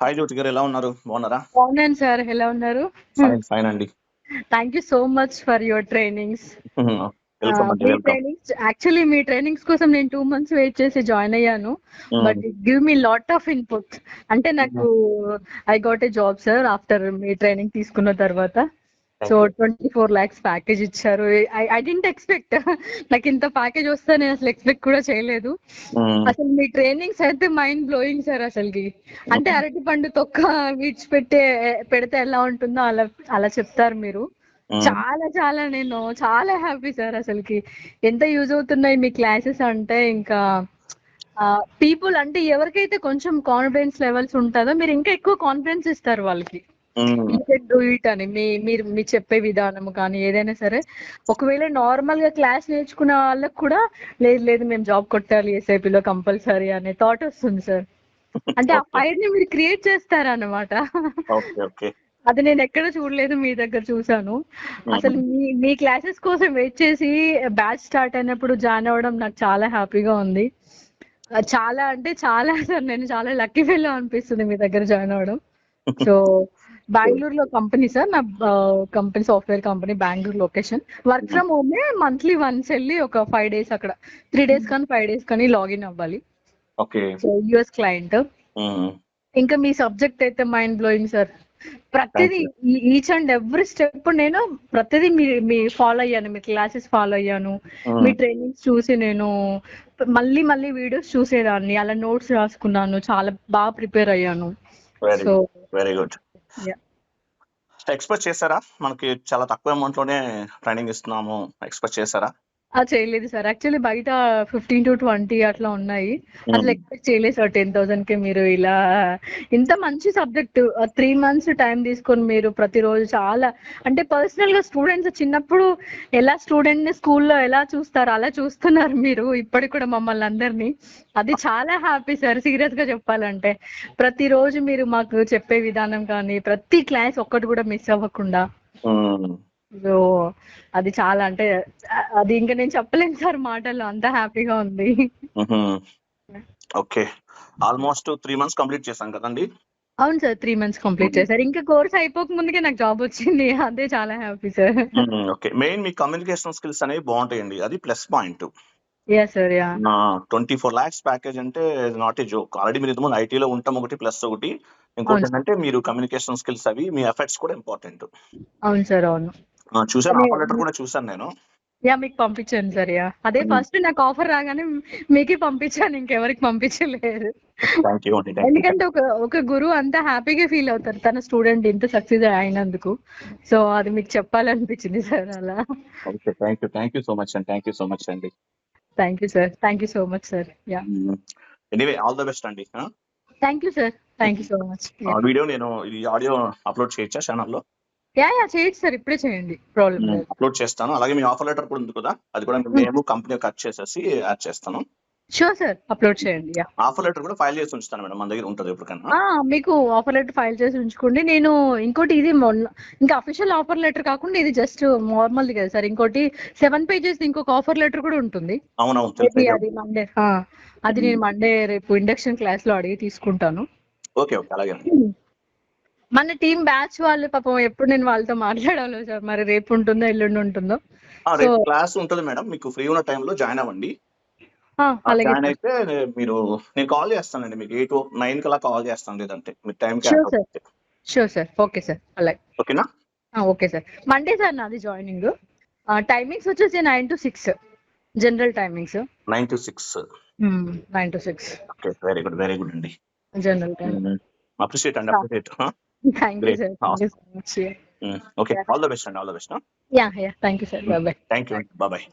Hi జ్యోతి గారు, ఎలా ఉన్నారు? బాగున్నారా? బాగున్నాను సార్. ఎలా ఉన్నారు? ఫైన్ ఫైన్ అండి. Thank you so much for your trainings. Welcome అండి, మీ వెల్కమ్. ట్రైనింగ్స్ యాక్చువల్లీ మీ ట్రైనింగ్స్ కోసం నేను 2 months వెయిట్ చేసి జాయిన్ అయ్యాను. But it give me lot of input. అంటే నాకు I got a job sir after me training తీసుకున్న తర్వాత. So 24 lakhs package ఇచ్చారు. I didn't expect. నాకు ఇంత ప్యాకేజ్ వస్తే నేను అసలు ఎక్స్పెక్ట్ కూడా చేయలేదు. అసలు మీ ట్రైనింగ్స్ అయితే మైండ్ బ్లోయింగ్ సార్ అసలుకి. అంటే అరటి పండు తొక్క పెడితే ఎలా ఉంటుందో అలా అలా చెప్తారు మీరు. చాలా చాలా నేను చాలా హ్యాపీ సార్ అసలుకి. ఎంత యూజ్ అవుతున్నాయి మీ క్లాసెస్ అంటే ఇంకా పీపుల్ అంటే ఎవరికైతే కొంచెం కాన్ఫిడెన్స్ లెవెల్స్ ఉంటుందో మీరు ఇంకా ఎక్కువ కాన్ఫిడెన్స్ ఇస్తారు వాళ్ళకి. యూ కెన్ డూ ఇట్ అని మీరు చెప్పే విధానం కానీ ఏదైనా సరే. ఒకవేళ నార్మల్ గా క్లాస్ నేర్చుకున్న వాళ్ళకి కూడా లేదు లేదు మేము జాబ్ కొట్టాలి ఎస్ఐపిలో కంపల్సరీ అనే థాట్ వస్తుంది సార్. అంటే ఆ ఫైర్ ని మీరు క్రియేట్ చేస్తారన్నమాట. అది నేను ఎక్కడ చూడలేదు, మీ దగ్గర చూసాను. అసలు మీ క్లాసెస్ కోసం వెయిట్ చేసి బ్యాచ్ స్టార్ట్ అయినప్పుడు జాయిన్ అవ్వడం నాకు చాలా హ్యాపీగా ఉంది. చాలా అంటే చాలా సార్, నేను చాలా లక్కీ ఫీల్ అనిపిస్తుంది మీ దగ్గర జాయిన్ అవ్వడం. సో బెంగళూరులో కంపెనీ సార్, నా company software company Bengaluru location. Work from హోమే, మంత్లీ వన్స్ వెళ్ళి ఒక 5 days అక్కడ 3 days కానీ 5 days కానీ లాగిన్ అవ్వాలి. So US client. ఇంకా మీ సబ్జెక్ట్ అయితే మైండ్ బ్లోయింగ్ సార్. ప్రతిదీ ఈచ్ అండ్ ఎవ్రీ స్టెప్ నేను ప్రతిదీ మీ ఫాలో అయ్యాను, మీ క్లాసెస్ ఫాలో అయ్యాను. మీ ట్రైనింగ్స్ చూసి నేను మళ్ళీ మళ్ళీ వీడియోస్ చూసేదాన్ని, అలా నోట్స్ రాసుకున్నాను, చాలా బాగా ప్రిపేర్ అయ్యాను. So very good. ఎక్స్పెక్ట్ చేశారా మనకి చాలా తక్కువ అమౌంట్ లోనే ట్రైనింగ్ ఇస్తున్నాము? ఎక్స్పెక్ట్ చేశారా? చేయలేదు సార్. యాక్చువల్లీ బయట 15 to 20 అట్లా ఉన్నాయి. అసలు ఎక్స్పెక్ట్ చేయలేదు సార్ 10,000 కి మీరు ఇలా ఇంత మంచి సబ్జెక్ట్ 3 months టైం తీసుకొని మీరు ప్రతిరోజు చాలా అంటే పర్సనల్ గా స్టూడెంట్స్ చిన్నప్పుడు ఎలా స్టూడెంట్ ని స్కూల్లో ఎలా చూస్తారు అలా చూస్తున్నారు మీరు ఇప్పటికి కూడా మమ్మల్ని అందరినీ. అది చాలా హ్యాపీ సార్, సీరియస్ గా చెప్పాలంటే. ప్రతిరోజు మీరు మాకు చెప్పే విధానం కానీ ప్రతి క్లాస్ ఒక్కటి కూడా మిస్ అవ్వకుండా. సో అది చాలా అంటే అది ఇంకా నేను చెప్పలేను సార్ మాటల్లో, అంత హ్యాపీగా ఉంది. ఓకే, ఆల్మోస్ట్ 3 months కంప్లీట్ చేశాం కదండి? అవును సార్, 3 months కంప్లీట్ చేశారు. ఇంకా కోర్స్ అయిపోక ముందుకే నాకు జాబ్ వచ్చింది, అదే చాలా హ్యాపీ సార్. ఓకే, మెయిన్ మీ కమ్యూనికేషన్ స్కిల్స్ అనేవి బాగుంటాయండి, అది plus point. Yeah sir, yeah. 24 lakhs package అంటే నాట్ ఏ జోక్. ఆల్రెడీ మీరు ఇంతకుముందు ఐటీలో ఉంటాం, ఒకటి ప్లస్ ఒకటి. ఇంకోటి ఏంటంటే మీరు కమ్యూనికేషన్ స్కిల్స్ అవి మీ ఎఫర్ట్స్ కూడా ఇంపార్టెంట్. అవును సార్, అవును. చూసాను, ఆఫర్ లెటర్ కూడా చూసాను నేను. యా, మీకు పంపించాను సార్. యా, అదే ఫస్ట్ నాకు ఆఫర్ రాగానే మీకే పంపించాను, ఇంకెవరికి పంపించలేదు. ఎందుకంటే ఒక గురువు అంతా హ్యాపీగా ఫీల్ అవుతారు తన స్టూడెంట్ ఇంత సక్సెస్ అయినందుకు. సో అది మీకు చెప్పాలనిపించింది సార్ అలా. థ్యాంక్ యూ సో మచ్ అండి, థ్యాంక్ యూ సో మచ్ అండి. Thank you sir, thank you so much sir. Yeah, anyway all the best అండి. Thank you sir, thank you so much. Video నేను ఈ audio upload చేయొచ్చా ఛానల్లో? Yeah చేయొచ్చు sir, ఇప్పుడే చేయండి, ప్రాబ్లం లేదు. అప్లోడ్ చేస్తాను. అలాగే మీ ఆఫర్ లెటర్ కూడా ఉంది కదా, అది కూడా మేము కంపెనీ కట్ చేసేసి యాడ్ చేస్తాను. షూర్ సార్, అప్లోడ్ చేయండి. యా, ఆఫర్ లెటర్ కూడా ఫైల్ చేసి ఉంచుతాను మేడం, మన దగ్గర ఉంటుంది ఎప్పటికైనా. మీకు ఆఫర్ లెటర్ ఫైల్ చేసి ఉంచుకోండి. నేను ఇంకోటి ఇది ఇంకా అఫీషియల్ ఆఫర్ లెటర్ కాకుండా ఇది జస్ట్ నార్మల్ కదా సార్. ఇంకోటి 7 pages ఇంకొక ఆఫర్ లెటర్ కూడా ఉంటుంది. అది మండే, అది నేను మండే రేపు ఇండక్షన్ క్లాస్ లో అడిగి తీసుకుంటాను. ఓకే ఓకే, అలాగే. మన టీం బ్యాచ్ వాళ్ళు పాపం ఎప్పుడు నేను వాళ్ళతో మాట్లాడాలో సార్, మరి రేపు ఉంటుందో ఎల్లుండి ఉంటుందో. క్లాస్ ఉంటుంది మేడం, మీకు ఫ్రీ ఉన్న టైంలో జాయిన్ అవ్వండి. అలాగే జాయిన్ అయితే మీరు నేను కాల్ చేస్తానండి మీకు 8 or 9 కల్లా కాల్ చేస్తాను, లేదంటే మీ time. Sure sir, okay sir, అలాగే. ఓకేనా? Okay sir. మండే సార్ నాది జాయినింగ్. టైమింగ్స్ వచ్చేసి 9 to 6 general timings. 9 to 6. Okay, very good, very good అండి. General timing. అప్రిషియేట్ అండి, appreciate. Thank you sir, thank you so much. Okay, all the best అండి, all the best. Yeah thank you sir, bye bye. Thank you, bye bye.